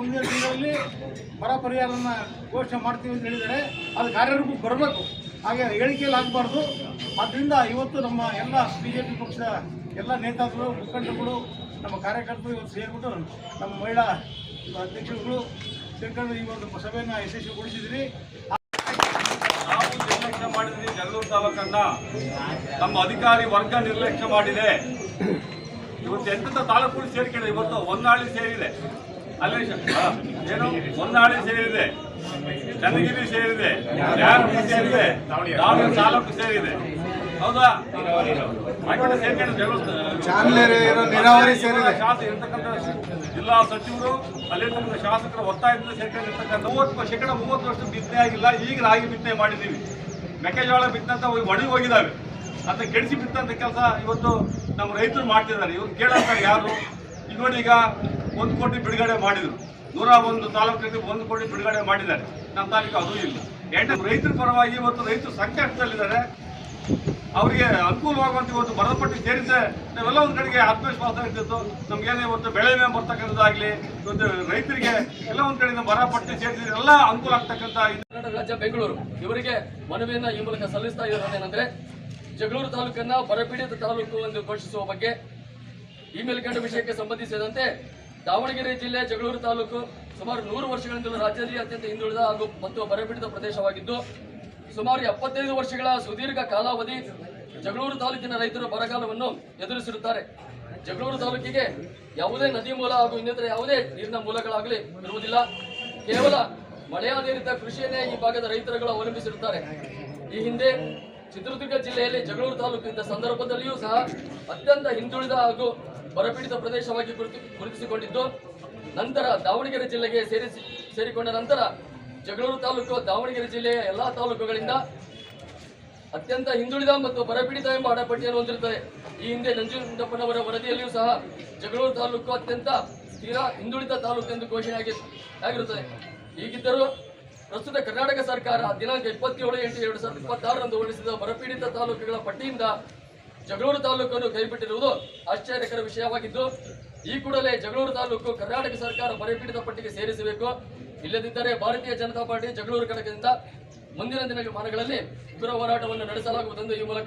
ಮುಂದಿನ ದಿನಗಳಲ್ಲಿ ಬರ ಪರಿಹಾರವನ್ನು ಘೋಷಣೆ ಮಾಡ್ತೀವಿ ಅಂತ ಹೇಳಿದರೆ ಅದು ಕಾರ್ಯರೂಪಕ್ಕೆ ಬರಬೇಕು. ಹಾಗೆ ಹೇಳಿಕೆಯಲ್ಲಿ ಆಗಬಾರ್ದು. ಆದ್ದರಿಂದ ಇವತ್ತು ನಮ್ಮ ಎಲ್ಲ BJP ಪಕ್ಷದ ಎಲ್ಲ ನೇತಾರರು, ಮುಖಂಡರುಗಳು, ನಮ್ಮ ಕಾರ್ಯಕರ್ತರು ಇವತ್ತು ಸೇರಿಬಿಟ್ಟು ನಮ್ಮ ಮಹಿಳಾ ಅಧ್ಯಕ್ಷರುಗಳು ಸೇರ್ಕೊಂಡು ಈ ಒಂದು ಸಭೆಯನ್ನು ಯಶಸ್ವಿಗೊಳಿಸಿದ್ರಿ. ನಾವು ನಿರ್ಲಕ್ಷ್ಯ ಮಾಡಿದ್ವಿ. ಜಗಳೂರು ತಾಲೂಕನ್ನ ನಮ್ಮ ಅಧಿಕಾರಿ ವರ್ಗ ನಿರ್ಲಕ್ಷ್ಯ ಮಾಡಿದೆ. ಇವತ್ತು ಎಂತ ತಾಲೂಕುಗಳು ಸೇರ್ಕೊಂಡಿದೆ. ಇವತ್ತು ಹೊನ್ನಾಳಿ ಸೇರಿದೆ, ಅಲ್ಲಿ ಏನು ಹೊನ್ನಾಳಿ ಸೇರಿದೆ, ಚನ್ನಗಿರಿ ಸೇರಿದೆ, ಯಾದಗಿರಿ ಸೇರಿದೆ, ದಾವಣಗೆರೆ ತಾಲೂಕು ಸೇರಿದೆ. ಹೌದಾ? ಇರ್ತಕ್ಕಂಥ ಜಿಲ್ಲಾ ಸಚಿವರು ಅಲ್ಲಿರ್ತಕ್ಕಂಥ ಶಾಸಕರ ಒತ್ತಾಯದಿಂದ ಸೇರ್ಕೊಂಡಿರ್ತಕ್ಕಂಥ 30% ಬಿತ್ತನೆ ಆಗಿಲ್ಲ. ಈಗ ರಾಗಿ ಬಿತ್ತನೆ ಮಾಡಿದ್ದೀವಿ. ಮೆಕ್ಕೆಜೋಳ ಬಿತ್ತಂತ ಒಣಗಿ ಹೋಗಿದ್ದಾವೆ. ಅದನ್ನ ಕೆಡಿಸಿ ಬಿತ್ತಂತ ಕೆಲಸ ಇವತ್ತು ನಮ್ಮ ರೈತರು ಮಾಡ್ತಿದ್ದಾರೆ. ಇವ್ರು ಕೇಳಂತಾರೆ ಯಾರು? ಈಗ ನೋಡಿ, ಈಗ 1 ಕೋಟಿ ಬಿಡುಗಡೆ ಮಾಡಿದ್ರು. 101 ತಾಲೂಕಿಗೆ 1 ಕೋಟಿ ಬಿಡುಗಡೆ ಮಾಡಿದ್ದಾರೆ. ನಮ್ಮ ತಾಲೂಕು ಅದು ಇಲ್ಲ. ರೈತರ ಪರವಾಗಿ ಇವತ್ತು ರೈತರು ಸಂಕಷ್ಟದಲ್ಲಿದ್ದಾರೆ. ಅವರಿಗೆ ಅನುಕೂಲವಾಗುವಂತ ಇವತ್ತು ಬರದ ಪಟ್ಟಿ ಸೇರಿದ್ರೆ ನಾವೆಲ್ಲ ಒಂದು ಕಡೆಗೆ ಆತ್ಮವಿಶ್ವಾಸ ಇರ್ತಿತ್ತು. ನಮ್ಗೇನೇ ಇವತ್ತು ಬೆಳೆ ವಿಮೆ ಬರ್ತಕ್ಕಂಥದ್ದಾಗಲಿ, ಇವತ್ತು ರೈತರಿಗೆ ಎಲ್ಲ ಒಂದು ಕಡೆಯಿಂದ ಬರ ಪಟ್ಟಿ ಸೇರಿದ್ರೆ ಎಲ್ಲ ಅನುಕೂಲ ಆಗ್ತಕ್ಕಂಥ ಕರ್ನಾಟಕ ರಾಜ್ಯ ಬೆಂಗಳೂರು ಇವರಿಗೆ ಮನವಿಯನ್ನ ಈ ಮೂಲಕ ಸಲ್ಲಿಸ್ತಾ ಇರೋದೇನೆಂದ್ರೆ, ಜಗಳೂರು ತಾಲೂಕನ್ನ ಬರಪೀಡಿತ ತಾಲೂಕು ಎಂದು ಘೋಷಿಸುವ ಬಗ್ಗೆ ಈ ಮೇಲ್ಕಂಡ ವಿಷಯಕ್ಕೆ ಸಂಬಂಧಿಸಿದಂತೆ ದಾವಣಗೆರೆ ಜಿಲ್ಲೆ ಜಗಳೂರು ತಾಲೂಕು ಸುಮಾರು 100 ವರ್ಷಗಳಿಂದಲೂ ರಾಜ್ಯದಲ್ಲಿ ಅತ್ಯಂತ ಹಿಂದುಳಿದ ಮತ್ತು ಬರಪೀಡಿತ ಪ್ರದೇಶವಾಗಿದ್ದು, ಸುಮಾರು 75 ವರ್ಷಗಳ ಸುದೀರ್ಘ ಕಾಲಾವಧಿ ಜಗಳೂರು ತಾಲೂಕಿನ ರೈತರು ಬರಗಾಲವನ್ನು ಎದುರಿಸಿರುತ್ತಾರೆ. ಜಗಳೂರು ತಾಲೂಕಿಗೆ ಯಾವುದೇ ನದಿ ಮೂಲ ಹಾಗೂ ಇನ್ನಿತರ ಯಾವುದೇ ನೀರಿನ ಮೂಲಗಳಾಗಲಿ ಇರುವುದಿಲ್ಲ. ಕೇವಲ ಮಳೆಯಾಧಾರಿತ ಕೃಷಿಯನ್ನೇ ಈ ಭಾಗದ ರೈತರುಗಳು ಅವಲಂಬಿಸಿರುತ್ತಾರೆ. ಈ ಹಿಂದೆ ಚಿತ್ರದುರ್ಗ ಜಿಲ್ಲೆಯಲ್ಲಿ ಜಗಳೂರು ತಾಲೂಕು ಇದ್ದ ಸಂದರ್ಭದಲ್ಲಿಯೂ ಸಹ ಅತ್ಯಂತ ಹಿಂದುಳಿದ ಹಾಗೂ ಬರಪೀಡಿತ ಪ್ರದೇಶವಾಗಿ ಗುರುತಿಸಿಕೊಂಡಿದ್ದು, ನಂತರ ದಾವಣಗೆರೆ ಜಿಲ್ಲೆಗೆ ಸೇರಿಕೊಂಡ ನಂತರ ಜಗಳೂರು ತಾಲೂಕು ದಾವಣಗೆರೆ ಜಿಲ್ಲೆಯ ಎಲ್ಲಾ ತಾಲೂಕುಗಳಿಂದ ಅತ್ಯಂತ ಹಿಂದುಳಿದ ಮತ್ತು ಬರಪೀಡಿತ ಎಂಬ ಹಣಪಟ್ಟಿಯನ್ನು ಹೊಂದಿರುತ್ತದೆ. ಈ ಹಿಂದೆ ನಂಜುಂಡಪ್ಪನವರ ವರದಿಯಲ್ಲಿಯೂ ಸಹ ಜಗಳೂರು ತಾಲೂಕು ಅತ್ಯಂತ ತೀರಾ ಹಿಂದುಳಿದ ತಾಲೂಕು ಎಂದು ಘೋಷಣೆ ಆಗಿರುತ್ತದೆ. ಹೀಗಿದ್ದರೂ ಪ್ರಸ್ತುತ ಕರ್ನಾಟಕ ಸರ್ಕಾರ ದಿನಾಂಕ 27/8/2026 ಹೊರಡಿಸಿದ ಬರಪೀಡಿತ ತಾಲೂಕುಗಳ ಪಟ್ಟಿಯಿಂದ ಜಗಳೂರು ತಾಲೂಕನ್ನು ಕೈಬಿಟ್ಟಿರುವುದು ಆಶ್ಚರ್ಯಕರ ವಿಷಯವಾಗಿದ್ದು, ಈ ಕೂಡಲೇ ಜಗಳೂರು ತಾಲೂಕು ಕರ್ನಾಟಕ ಸರ್ಕಾರ ಬರಪೀಡಿತ ಪಟ್ಟಿಗೆ ಸೇರಿಸಬೇಕು. ಇಲ್ಲದಿದ್ದರೆ ಭಾರತೀಯ ಜನತಾ ಪಾರ್ಟಿ ಜಗಳೂರು ಘಟಕದಿಂದ ಮುಂದಿನ ದಿನಮಾನಗಳಲ್ಲಿ ಉಗ್ರ ಹೋರಾಟವನ್ನು ನಡೆಸಲಾಗುವುದೆಂದು ಈ ಮೂಲಕ